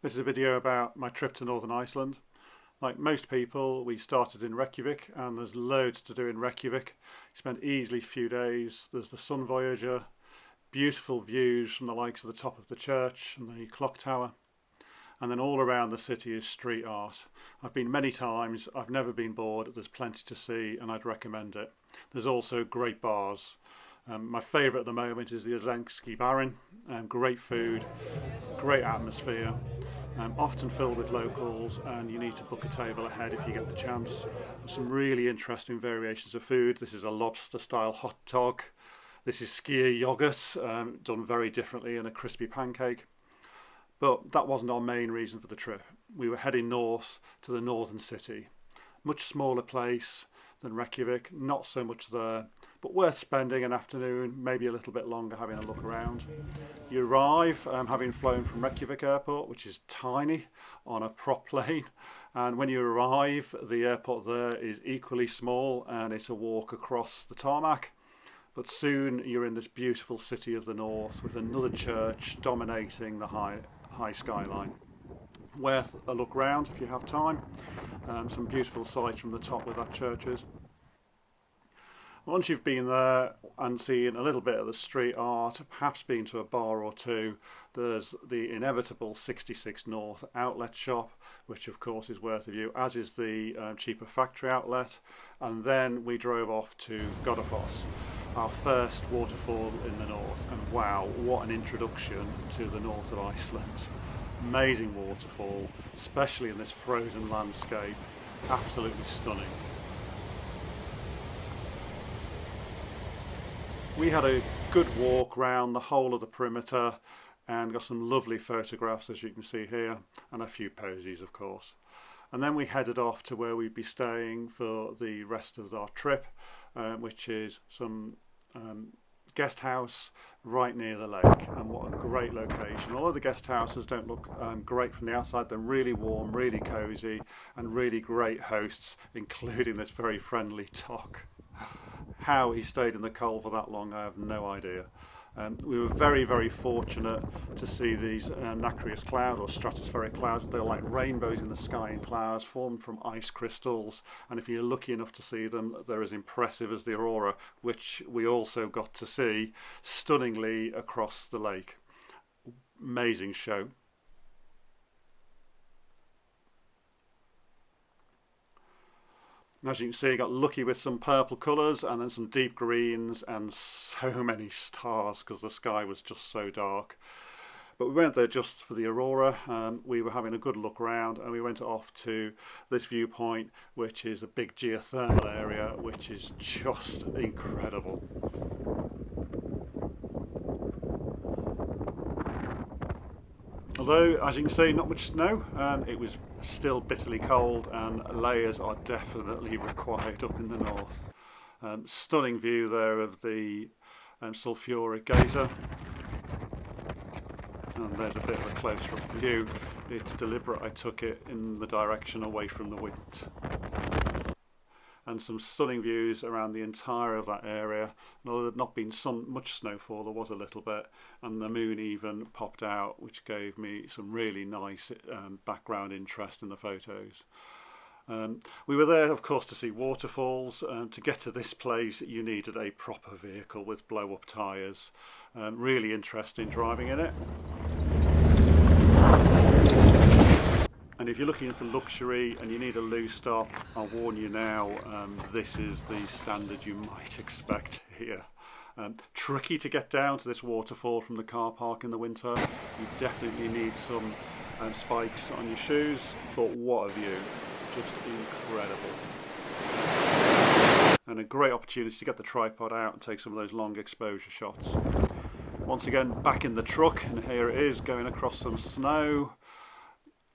This is a video about my trip to Northern Iceland. Like most people, we started in Reykjavik and there's loads to do in Reykjavik. You spend easily a few days. There's the Sun Voyager, beautiful views from the likes of the top of the church and the clock tower. And then all around the city is street art. I've been many times, I've never been bored, there's plenty to see and I'd recommend it. There's also great bars. My favourite at the moment is the Azlenski Barin. Great food, great atmosphere, often filled with locals, and you need to book a table ahead if you get the chance. There's some really interesting variations of food. This is a lobster style hot dog. This is skier yoghurt, done very differently in a crispy pancake. But that wasn't our main reason for the trip. We were heading north to the northern city. Much smaller place than Reykjavik, not so much there, but worth spending an afternoon, maybe a little bit longer, having a look around. You arrive, having flown from Reykjavik airport, which is tiny, on a prop plane, and when you arrive, the airport there is equally small and it's a walk across the tarmac. But soon you're in this beautiful city of the north with another church dominating the high skyline. Worth a look round if you have time. Some beautiful sights from the top where that church is. Once you've been there and seen a little bit of the street art, perhaps been to a bar or two, there's the inevitable 66 North outlet shop, which of course is worth a view, as is the cheaper factory outlet. And then we drove off to Godafoss, our first waterfall in the north, and wow, what an introduction to the north of Iceland. Amazing waterfall, especially in this frozen landscape, absolutely stunning. We had a good walk round the whole of the perimeter and got some lovely photographs, as you can see here, and a few posies of course. And then we headed off to where we'd be staying for the rest of our trip, which is some guest house right near the lake. And what a great location. Although the guest houses don't look great from the outside, they're really warm, really cosy, and really great hosts, including this very friendly Tok. How he stayed in the cold for that long, I have no idea. We were very, very fortunate to see these nacreous clouds, or stratospheric clouds. They're like rainbows in the sky in clouds formed from ice crystals, and if you're lucky enough to see them, they're as impressive as the Aurora, which we also got to see stunningly across the lake. Amazing show. As you can see, I got lucky with some purple colours and then some deep greens and so many stars because the sky was just so dark. But we went there just for the Aurora. We were having a good look around and we went off to this viewpoint, which is a big geothermal area, which is just incredible. Although, as you can see, not much snow, it was still bitterly cold and layers are definitely required up in the north. Stunning view there of the sulphuric geyser. And there's a bit of a closer up view. It's deliberate I took it in the direction away from the wind. And some stunning views around the entire of that area. And although there'd not been much snowfall, there was a little bit, and the moon even popped out, which gave me some really nice background interest in the photos. We were there, of course, to see waterfalls. To get to this place, you needed a proper vehicle with blow-up tyres. Really interesting driving in it. And if you're looking for luxury and you need a loo stop, I'll warn you now, this is the standard you might expect here. Tricky to get down to this waterfall from the car park in the winter. You definitely need some spikes on your shoes, but what a view, just incredible. And a great opportunity to get the tripod out and take some of those long exposure shots. Once again, back in the truck, and here it is going across some snow.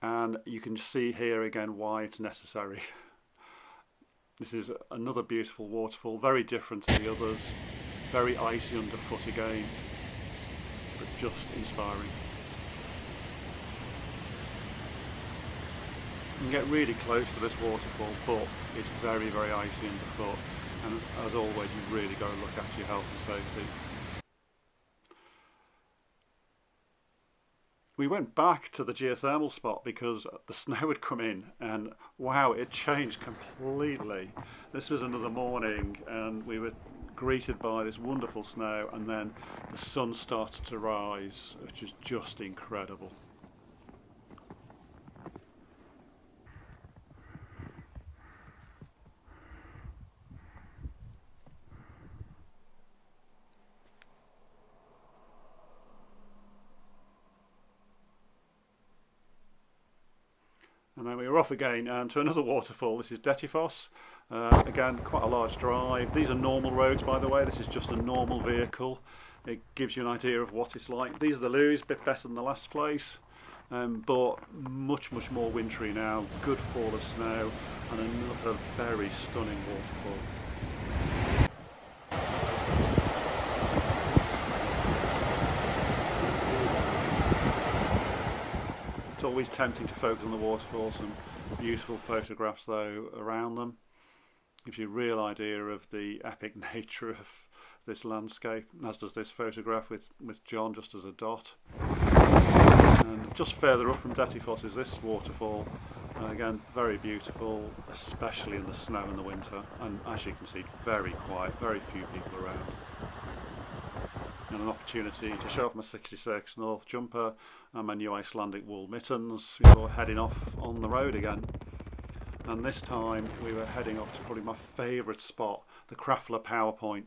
And you can see here again why it's necessary. This is another beautiful waterfall, very different to the others, very icy underfoot again, but just inspiring. You can get really close to this waterfall, but it's very, very icy underfoot, and as always, you've really got to look after your health and safety. We went back to the geothermal spot because the snow had come in, and wow, it changed completely. This was another morning and we were greeted by this wonderful snow, and then the sun started to rise, which was just incredible. And then we were off again to another waterfall. This is Godafoss. Again, quite a large drive. These are normal roads, by the way. This is just a normal vehicle. It gives you an idea of what it's like. These are the loos, a bit better than the last place, but much more wintry now. Good fall of snow, and another very stunning waterfall. It's always tempting to focus on the waterfalls. Some beautiful photographs though around them. Gives you a real idea of the epic nature of this landscape, as does this photograph with John just as a dot. And just further up from Godafoss is this waterfall. Again, very beautiful, especially in the snow in the winter. And as you can see, very quiet, very few people around. And an opportunity to show off my 66 North jumper and my new Icelandic wool mittens before heading off on the road again. And this time we were heading off to probably my favourite spot, the Krafla power point.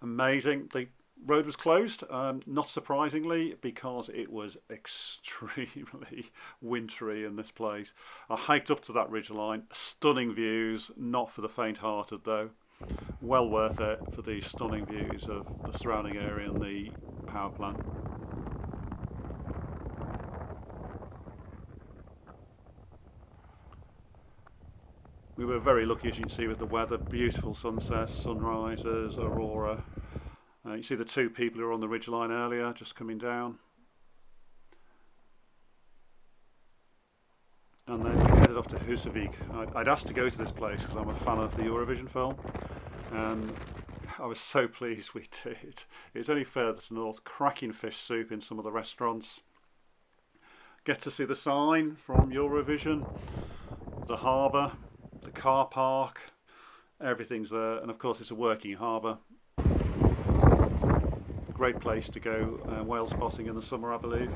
Amazing. The road was closed, not surprisingly, because it was extremely wintry in this place. I hiked up to that ridgeline, stunning views, not for the faint-hearted though. Well worth it for these stunning views of the surrounding area and the power plant. We were very lucky, as you can see, with the weather. Beautiful sunsets, sunrises, Aurora. You see the two people who were on the ridgeline earlier just coming down. And then we headed off to Husavik. I'd asked to go to this place because I'm a fan of the Eurovision film, and I was so pleased we did. It's only further to north. Cracking fish soup in some of the restaurants. Get to see the sign from Eurovision, the harbour, the car park, everything's there, and of course it's a working harbour. Great place to go whale spotting in the summer, I believe.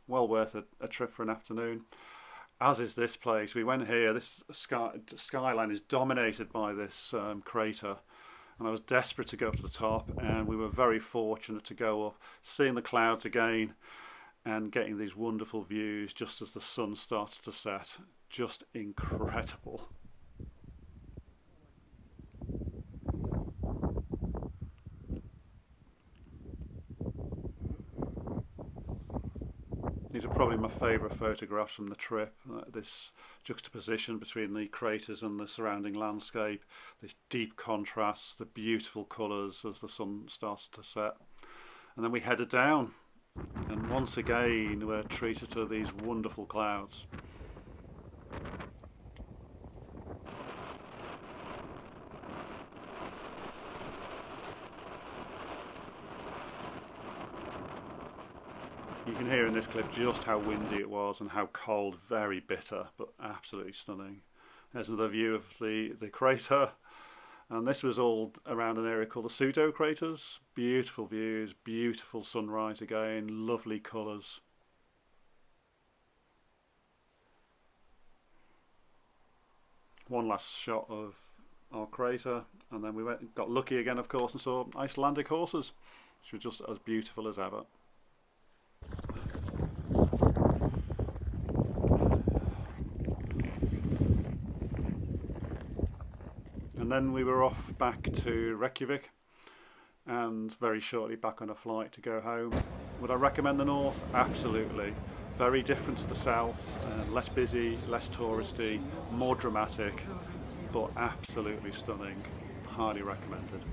Well worth a trip for an afternoon, as is this place. We went here. This skyline is dominated by this crater, and I was desperate to go up to the top, and we were very fortunate to go up, seeing the clouds again and getting these wonderful views just as the sun starts to set. Just incredible. These are probably my favourite photographs from the trip. This juxtaposition between the craters and the surrounding landscape, this deep contrast, the beautiful colours as the sun starts to set. And then we headed down, and once again we're treated to these wonderful clouds. You can hear in this clip just how windy it was and how cold, very bitter, but absolutely stunning. There's another view of the crater, and this was all around an area called the pseudo craters. Beautiful views, beautiful sunrise again, lovely colours. One last shot of our crater, and then we got lucky again, of course, and saw Icelandic horses, which were just as beautiful as ever. And then we were off back to Reykjavik, and very shortly back on a flight to go home. Would I recommend the north? Absolutely. Very different to the south, less busy, less touristy, more dramatic, but absolutely stunning. Highly recommended.